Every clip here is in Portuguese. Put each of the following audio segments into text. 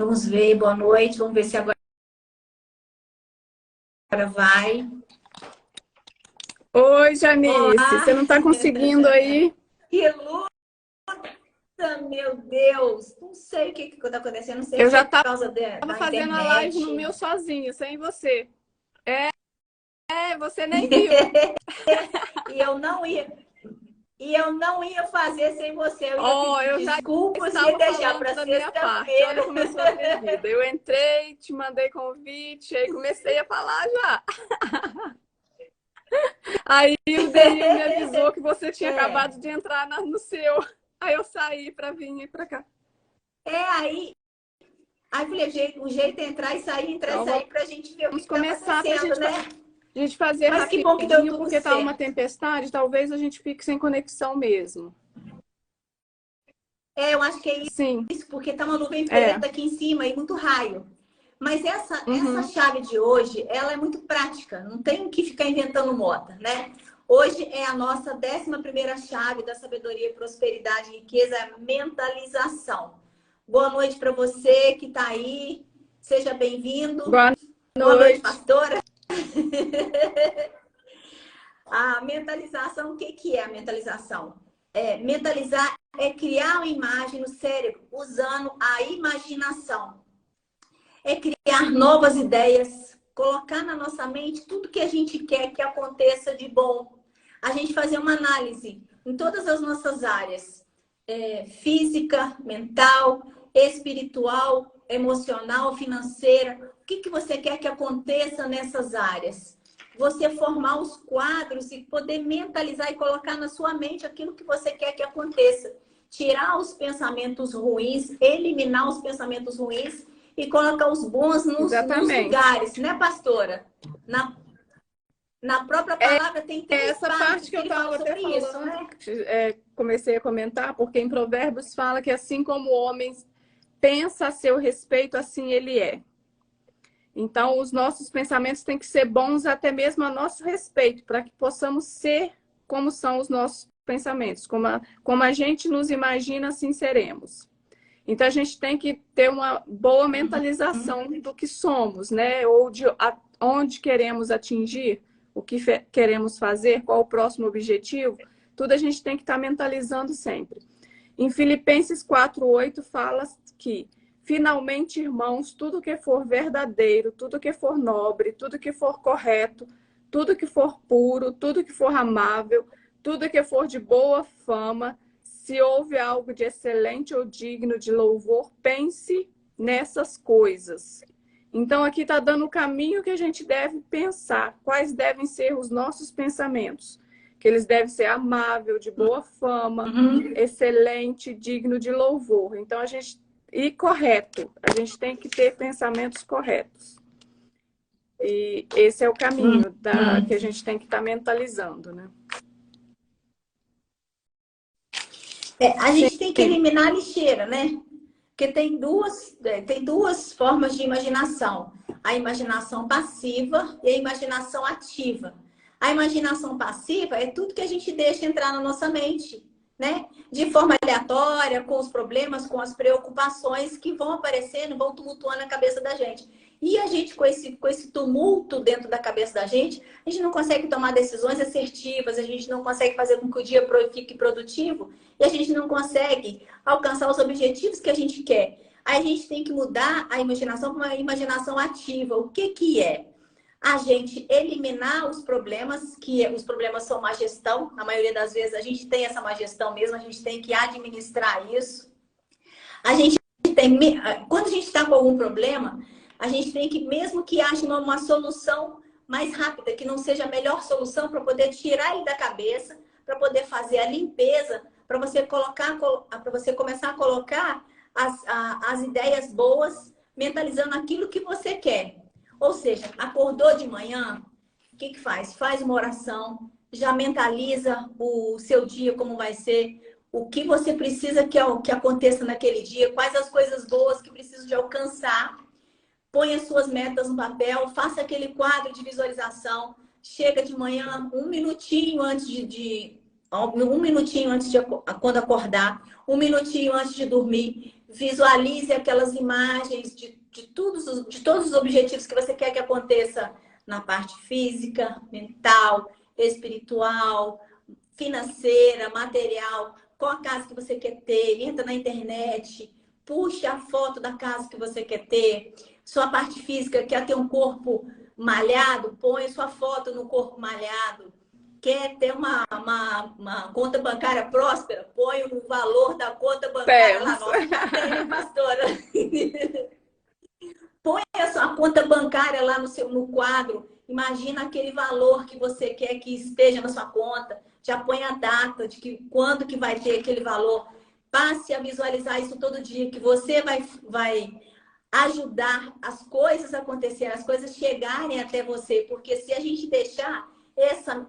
Vamos ver, boa noite. Vamos ver se agora vai. Oi, Janice. Olá! Você não está conseguindo aí? Que luta, meu Deus! Não sei o que está acontecendo. Não sei Eu se é já por causa estava da fazendo a live no internet. meu sozinho, sem você. Você nem viu. E eu não ia, eu não ia fazer sem você. Eu ia Oh, pedir eu já desculpas e ia estava deixar falando para da minha parte. Olha sexta-feira. como eu sou atrevida. Eu entrei, te mandei convite, aí comecei a falar já. Aí o Denil me avisou que você tinha É, acabado de entrar no seu. Aí eu saí para vir para cá. aí eu falei, o jeito é entrar e Então sair para a gente ver o que vamos está começar para acontecendo, né? a gente fazer Mas que bom que deu rapidinho, tudo porque tá uma certo. tempestade, talvez a gente fique sem conexão mesmo. Eu acho que é Sim, isso, porque tá uma nuvem é. preta aqui em cima e muito raio. Mas essa Uhum. chave de hoje, ela é muito prática, não tem que ficar inventando moda, né? Hoje é a nossa 11ª chave da sabedoria, prosperidade e riqueza, é a mentalização. Boa noite para você que está aí, seja bem-vindo. Boa Boa noite, noite. pastora. A mentalização, o que que é a mentalização? Mentalizar é criar uma imagem no cérebro usando a imaginação. É criar novas ideias, colocar na nossa mente tudo que a gente quer que aconteça de bom. A gente fazer uma análise em todas as nossas áreas, física, mental, espiritual, emocional, financeira. O que que você quer que aconteça nessas áreas? Você formar os quadros e poder mentalizar e colocar na sua mente aquilo que você quer que aconteça. Tirar os pensamentos ruins, eliminar os pensamentos ruins e colocar os bons nos Exatamente. lugares, né, pastora? Na, na própria palavra tem 3 Essa parte partes que que eu ele fala estava até sobre isso, falando, né? comecei a comentar, porque em Provérbios fala que assim como o homem pensa a seu respeito, assim ele é. Então, os nossos pensamentos têm que ser bons até mesmo a nosso respeito, para que possamos ser como são os nossos pensamentos. Como a gente nos imagina, assim seremos. Então, a gente tem que ter uma boa mentalização do que somos, né? Ou de onde queremos atingir, o que queremos fazer, qual o próximo objetivo. Tudo a gente tem que estar mentalizando sempre. Em Filipenses 4:8 fala que, finalmente, irmãos, tudo que for verdadeiro, tudo que for nobre, tudo que for correto, tudo que for puro, tudo que for amável, tudo que for de boa fama, se houve algo de excelente ou digno de louvor, pense nessas coisas. Então, aqui está dando o caminho que a gente deve pensar, quais devem ser os nossos pensamentos. Que eles devem ser amável, de boa fama, Uhum. excelente, digno de louvor. Então, e correto. A gente tem que ter pensamentos corretos. E esse é o caminho que a Uhum. gente tem que estar mentalizando, né? A gente tem que Sim, eliminar a lixeira, né? Porque tem duas formas de imaginação. A imaginação passiva e a imaginação ativa. A imaginação passiva é tudo que a gente deixa entrar na nossa mente, né? De forma aleatória, com os problemas, com as preocupações que vão aparecendo, vão tumultuando a cabeça da gente. E a gente, com esse tumulto dentro da cabeça da gente, a gente não consegue tomar decisões assertivas, a gente não consegue fazer com que o dia fique produtivo e a gente não consegue alcançar os objetivos que a gente quer. Aí a gente tem que mudar a imaginação para uma imaginação ativa. O que que é? A gente eliminar os problemas, que os problemas são má gestão. Na maioria das vezes a gente tem essa má gestão mesmo, a gente tem que administrar isso. A gente tem, quando a gente está com algum problema, a gente tem que, mesmo que ache uma solução mais rápida, que não seja a melhor solução para poder tirar ele da cabeça, para poder fazer a limpeza, para você começar a colocar as ideias boas, mentalizando aquilo que você quer. Ou seja, acordou de manhã, o que que faz? Faz uma oração, já mentaliza o seu dia, como vai ser, o que você precisa que aconteça naquele dia, quais as coisas boas que precisa de alcançar. Põe as suas metas no papel, faça aquele quadro de visualização. Chega de manhã, um minutinho antes um minutinho antes de quando acordar, um minutinho antes de dormir. Visualize aquelas imagens de todos os objetivos que você quer que aconteça na parte física, mental, espiritual, financeira, material. Qual a casa que você quer ter? Entra na internet, puxe a foto da casa que você quer ter. Sua parte física, quer ter um corpo malhado? Põe sua foto no corpo malhado. Quer ter uma conta bancária próspera? Põe o valor da conta bancária lá. Nossa, já tem, né, pastora? Põe a sua conta bancária lá no quadro. Imagina aquele valor que você quer que esteja na sua conta. Já põe a data de quando que vai ter aquele valor. Passe a visualizar isso todo dia, que você vai ajudar as coisas a acontecerem, as coisas chegarem até você. Porque se a gente deixar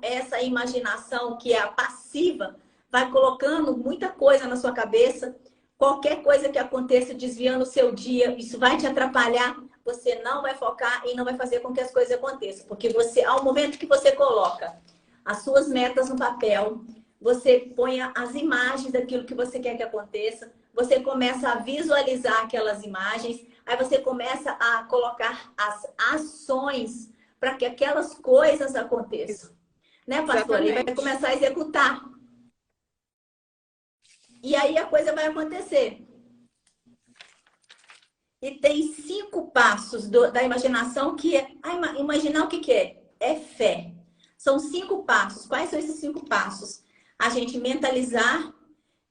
essa imaginação que é a passiva, vai colocando muita coisa na sua cabeça, qualquer coisa que aconteça desviando o seu dia, isso vai te atrapalhar, você não vai focar e não vai fazer com que as coisas aconteçam. Porque você, ao momento que você coloca as suas metas no papel, você põe as imagens daquilo que você quer que aconteça, você começa a visualizar aquelas imagens, aí você começa a colocar as ações para que aquelas coisas aconteçam. Né, pastora? E vai começar a executar. E aí a coisa vai acontecer. E tem 5 passos da imaginação que é... imaginar o que é? É fé. São 5 passos. Quais são esses 5 passos? A gente mentalizar.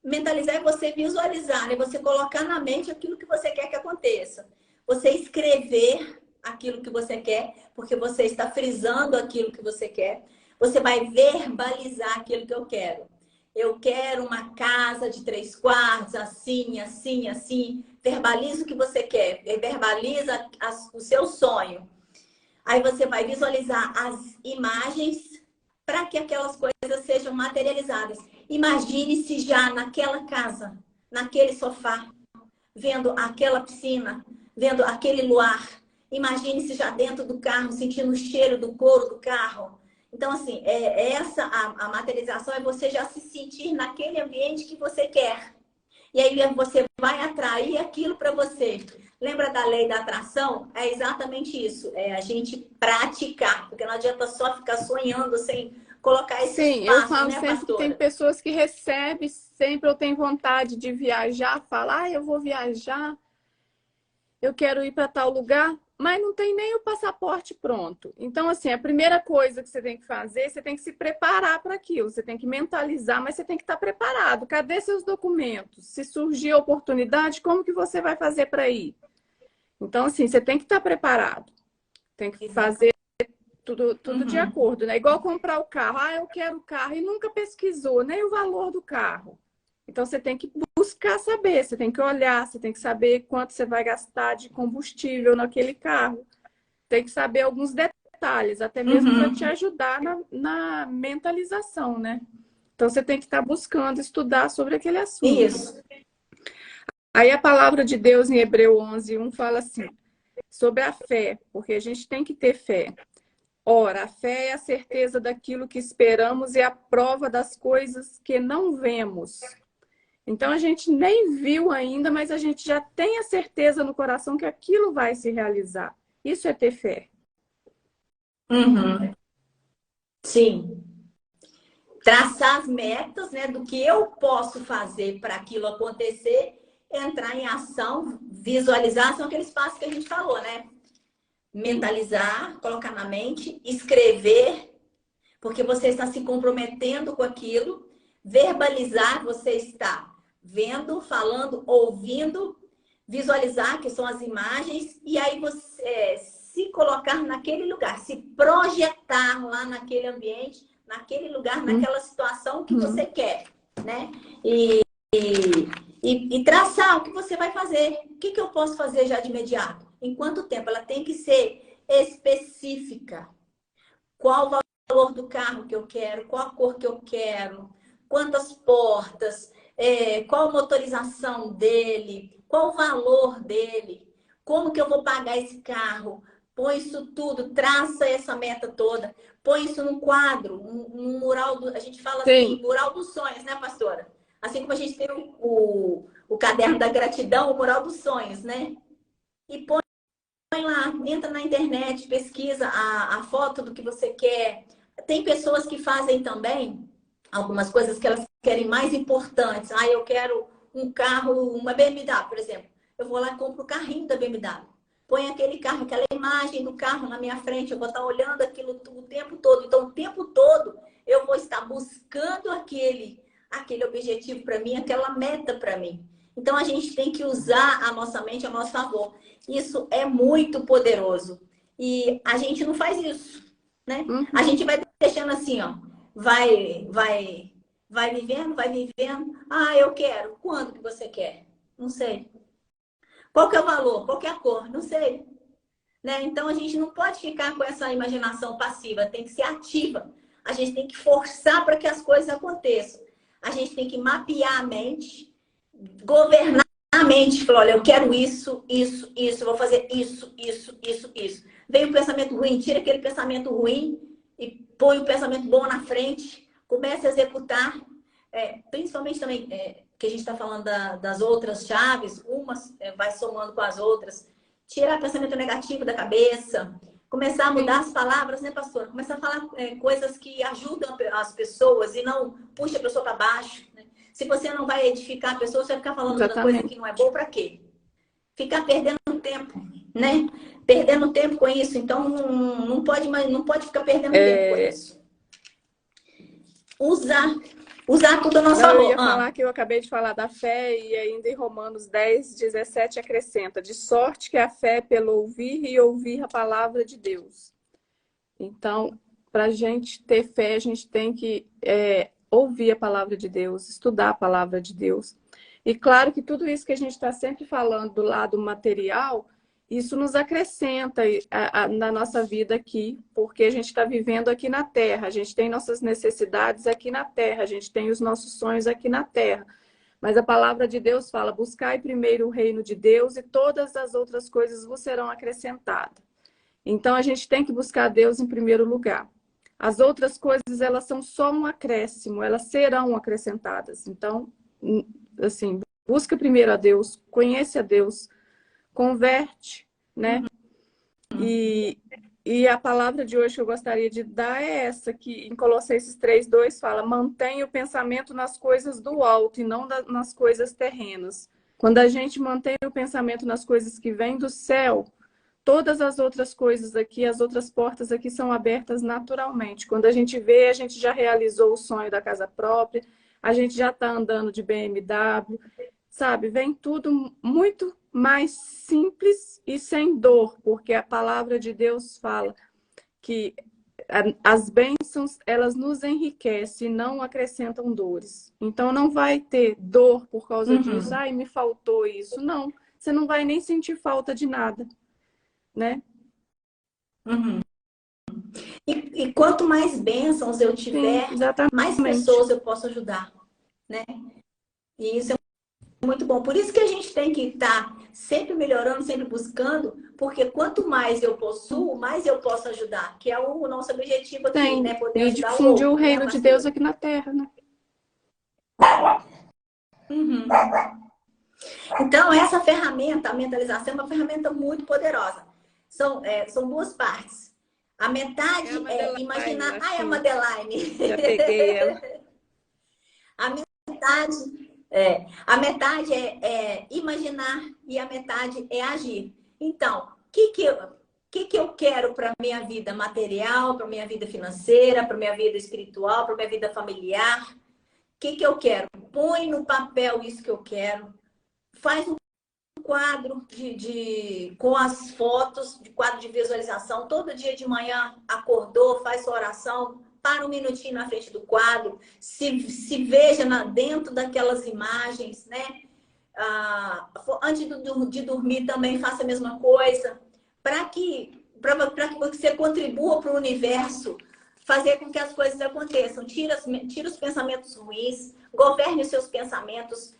Mentalizar é você visualizar, né? Você colocar na mente aquilo que você quer que aconteça. Você escrever aquilo que você quer, porque você está frisando aquilo que você quer. Você vai verbalizar aquilo que eu quero. Eu quero uma casa de 3 quartos, assim, assim, assim. Verbaliza o que você quer. Verbaliza o seu sonho. Aí você vai visualizar as imagens para que aquelas coisas sejam materializadas. Imagine-se já naquela casa, naquele sofá, vendo aquela piscina, vendo aquele luar. Imagine-se já dentro do carro, sentindo o cheiro do couro do carro. Então, assim, a materialização é você já se sentir naquele ambiente que você quer. E aí você vai atrair aquilo para você. Lembra da lei da atração? É exatamente isso. É a gente praticar. Porque não adianta só ficar sonhando sem colocar esse Sim, espaço, eu falo né, sempre que pastora? tem pessoas que recebem sempre, eu tenho vontade de viajar, fala, eu vou viajar, eu quero ir para tal lugar, mas não tem nem o passaporte pronto. Então, assim, a primeira coisa que você tem que fazer, você tem que se preparar para aquilo, você tem que mentalizar, mas você tem que estar preparado. Cadê seus documentos? Se surgir a oportunidade, como que você vai fazer para ir? Então, assim, você tem que estar preparado. Tem que fazer tudo de acordo, né? Igual comprar o carro. Eu quero o carro e nunca pesquisou nem o valor do carro. Então, você tem que buscar saber, você tem que olhar, você tem que saber quanto você vai gastar de combustível naquele carro. Tem que saber alguns detalhes, até mesmo para te ajudar na mentalização, né? Então, você tem que estar buscando estudar sobre aquele assunto. Isso. Aí, a palavra de Deus em Hebreu 11:1 fala assim, sobre a fé, porque a gente tem que ter fé. Ora, a fé é a certeza daquilo que esperamos e a prova das coisas que não vemos. Então, a gente nem viu ainda, mas a gente já tem a certeza no coração que aquilo vai se realizar. Isso é ter fé. Sim. Traçar as metas, né, do que eu posso fazer para aquilo acontecer, entrar em ação, visualizar, são aqueles passos que a gente falou, né? Mentalizar, colocar na mente, escrever, porque você está se comprometendo com aquilo, verbalizar, você está vendo, falando, ouvindo, visualizar, que são as imagens, e aí você se colocar naquele lugar, se projetar lá naquele ambiente, naquele lugar, naquela situação que você quer, né? E traçar o que você vai fazer. O que eu posso fazer já de imediato? Em quanto tempo? Ela tem que ser específica. Qual o valor do carro que eu quero? Qual a cor que eu quero? Quantas portas? Qual a motorização dele? Qual o valor dele? Como que eu vou pagar esse carro? Põe isso tudo, traça essa meta toda. Põe isso num quadro, um mural. A gente fala assim, mural dos sonhos, né, pastora? Assim como a gente tem o o caderno da gratidão, o mural dos sonhos, né? E põe lá, entra na internet, pesquisa a foto do que você quer. Tem pessoas que fazem também algumas coisas que elas querem mais importantes. Ah, eu quero um carro, uma BMW, por exemplo. Eu vou lá e compro o carrinho da BMW. Põe aquele carro, aquela imagem do carro na minha frente. Eu vou estar olhando aquilo o tempo todo. Então, o tempo todo, eu vou estar buscando aquele objetivo para mim, aquela meta para mim. Então, a gente tem que usar a nossa mente a nosso favor. Isso é muito poderoso. E a gente não faz isso, né? A gente vai deixando assim, ó. Vai vivendo, vai vivendo. Ah, eu quero. Quando que você quer? Não sei. Qual que é o valor? Qual que é a cor? Não sei. Né? Então, a gente não pode ficar com essa imaginação passiva. Tem que ser ativa. A gente tem que forçar para que as coisas aconteçam. A gente tem que mapear a mente, governar a mente. Falar, olha, eu quero isso, isso, isso. Vou fazer isso, isso, isso, isso. Vem o pensamento ruim. Tira aquele pensamento ruim e põe o pensamento bom na frente. Comece a executar. Principalmente também... que a gente está falando das outras chaves, umas vai somando com as outras, tirar pensamento negativo da cabeça, começar a mudar as palavras, né, pastora? Começar a falar coisas que ajudam as pessoas e não puxa a pessoa para baixo. Né? Se você não vai edificar a pessoa, você vai ficar falando uma coisa que não é boa, para quê? Ficar perdendo tempo, né? Perdendo tempo com isso. Então, não pode ficar perdendo tempo com isso. Usar tudo a nosso favor. Eu ia falar que eu acabei de falar da fé e ainda em Romanos 10, 17 acrescenta: de sorte que a fé é pelo ouvir e ouvir a palavra de Deus. Então, para a gente ter fé, a gente tem que ouvir a palavra de Deus, estudar a palavra de Deus. E claro que tudo isso que a gente está sempre falando do lado material, isso nos acrescenta na nossa vida aqui, porque a gente está vivendo aqui na Terra, a gente tem nossas necessidades aqui na Terra, a gente tem os nossos sonhos aqui na Terra. Mas a palavra de Deus fala: buscai primeiro o reino de Deus e todas as outras coisas vos serão acrescentadas. Então, a gente tem que buscar Deus em primeiro lugar. As outras coisas, elas são só um acréscimo, elas serão acrescentadas. Então, assim, busca primeiro a Deus, conhece a Deus, converte, né? E a palavra de hoje que eu gostaria de dar é essa, que em Colossenses 3:2 fala: mantenha o pensamento nas coisas do alto e não nas coisas terrenas. Quando a gente mantém o pensamento nas coisas que vêm do céu, todas as outras coisas aqui, as outras portas aqui são abertas naturalmente. Quando a gente vê, a gente já realizou o sonho da casa própria, a gente já está andando de BMW, sabe? Vem tudo muito mais simples e sem dor, porque a palavra de Deus fala que as bênçãos, elas nos enriquecem e não acrescentam dores. Então, não vai ter dor por causa disso. Ai, me faltou isso. Não, você não vai nem sentir falta de nada, né? E quanto mais bênçãos eu tiver, mais pessoas eu posso ajudar, né? E isso é muito bom. Por isso que a gente tem que estar sempre melhorando, sempre buscando, porque quanto mais eu possuo, mais eu posso ajudar, que é o nosso objetivo aqui, né? Poder ajudar difundir o reino de Deus aqui na Terra, né? Então, essa ferramenta, a mentalização, é uma ferramenta muito poderosa. São duas partes. A metade é imaginar... Ah, é a Madeline. Já peguei ela. A metade é imaginar e a metade é agir. Então, o que eu quero para a minha vida material, para a minha vida financeira, para a minha vida espiritual, para a minha vida familiar? O que eu quero? Põe no papel isso que eu quero. Faz um quadro com as fotos, de quadro de visualização. Todo dia de manhã acordou, faz sua oração, para um minutinho na frente do quadro, se veja dentro daquelas imagens, né? Antes de dormir também faça a mesma coisa, para que você contribua para o universo, fazer com que as coisas aconteçam. Tira os pensamentos ruins, governe os seus pensamentos,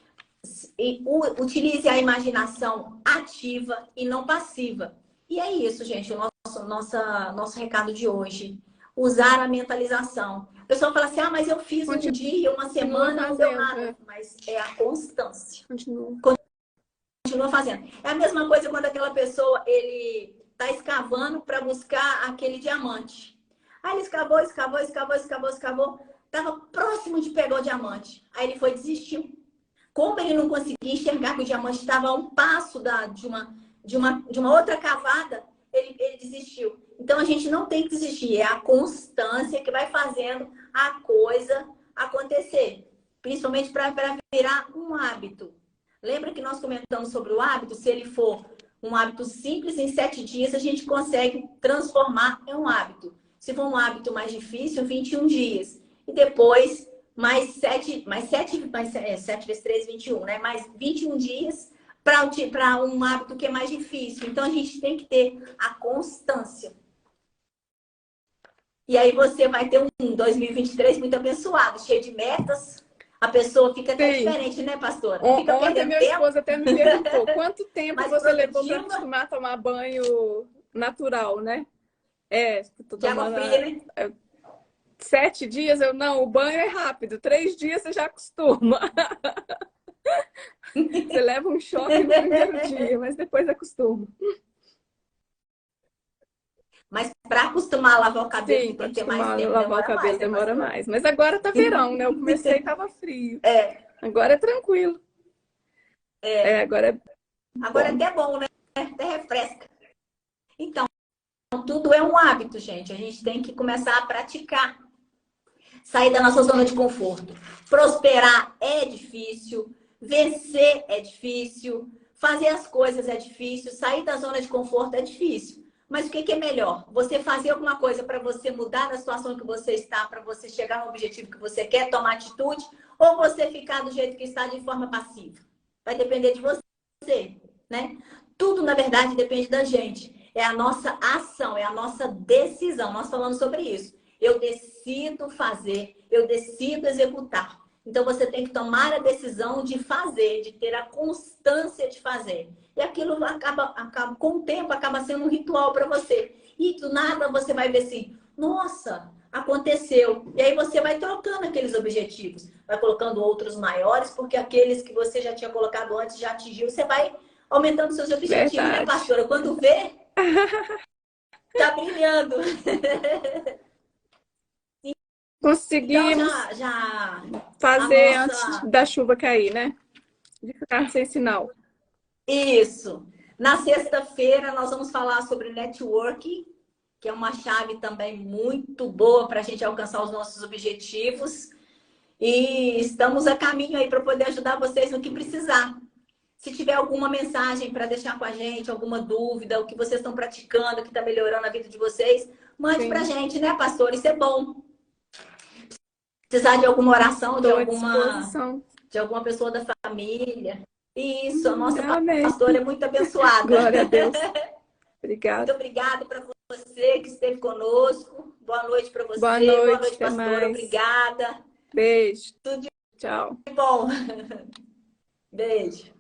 e utilize a imaginação ativa e não passiva. E é isso, gente, o nosso recado de hoje. Usar a mentalização. pessoa fala assim, ah, mas eu fiz um dia, uma semana, não deu nada. É. Mas é a constância. Continua. Continua fazendo. É a mesma coisa quando aquela pessoa, ele tá escavando para buscar aquele diamante. Aí ele escavou, escavou, escavou, escavou, escavou. Tava próximo de pegar o diamante. Aí ele foi e desistiu. Como ele não conseguia enxergar que o diamante estava a um passo de uma outra cavada, ele desistiu. Então a gente não tem que desistir. É a constância que vai fazendo a coisa acontecer. Principalmente para virar um hábito. Lembra que nós comentamos sobre o hábito? Se ele for um hábito simples, em 7 dias a gente consegue transformar em um hábito. Se for um hábito mais difícil, 21 dias. E depois, mais 7 vezes 3, 21, né? Mais 21 dias para um hábito que é mais difícil. Então, a gente tem que ter a constância. E aí você vai ter um 2023 muito abençoado, cheio de metas. A pessoa fica até diferente, né, pastora? Fica Ontem meu esposo até me perguntou quanto tempo você levou para acostumar a tomar banho natural, né? Tô de água tomando fria, né? 7 dias, não, o banho é rápido. 3 dias você já acostuma. Você leva um choque no primeiro dia, mas depois acostuma. Mas para acostumar a lavar o cabelo, Sim, que tem que ter acostumar mais a tempo, lavar o cabelo demora mais. Mas agora tá verão, né? Eu comecei e tava frio. Agora é tranquilo. Agora é Agora é até bom, né? Até refresca. Então, tudo é um hábito, gente. A gente tem que começar a praticar. Sair da nossa zona de conforto. Prosperar é difícil. Vencer é difícil. Fazer as coisas é difícil. Sair da zona de conforto é difícil. Mas o que é melhor? Você fazer alguma coisa para você mudar da situação que você está, para você chegar no objetivo que você quer, tomar atitude, ou você ficar do jeito que está de forma passiva? Vai depender de você, né? Tudo, na verdade, depende da gente. É a nossa ação, é a nossa decisão. Nós falamos sobre isso. Eu decido fazer, eu decido executar. Então, você tem que tomar a decisão de fazer, de ter a constância de fazer. E aquilo com o tempo, acaba sendo um ritual para você. E do nada você vai ver assim, nossa, aconteceu. E aí você vai trocando aqueles objetivos. Vai colocando outros maiores, porque aqueles que você já tinha colocado antes já atingiu. Você vai aumentando seus objetivos, né, pastora? Quando vê, tá brilhando. Conseguimos então, já fazer antes da chuva cair, né? De ficar sem sinal. Isso. Na sexta-feira nós vamos falar sobre networking, que é uma chave também muito boa para a gente alcançar os nossos objetivos. E estamos a caminho aí para poder ajudar vocês no que precisar. Se tiver alguma mensagem para deixar com a gente, alguma dúvida, o que vocês estão praticando, que está melhorando a vida de vocês, mande para a gente, né, pastor? Isso é bom. Precisar de alguma oração, de alguma pessoa da família. Isso, a nossa pastora é muito abençoada. Glória a Deus. Obrigada. Muito obrigada para você que esteve conosco. Boa noite para você. Boa noite, pastora. Mais. Obrigada. Beijo. Tudo de Tchau. bom. Beijo.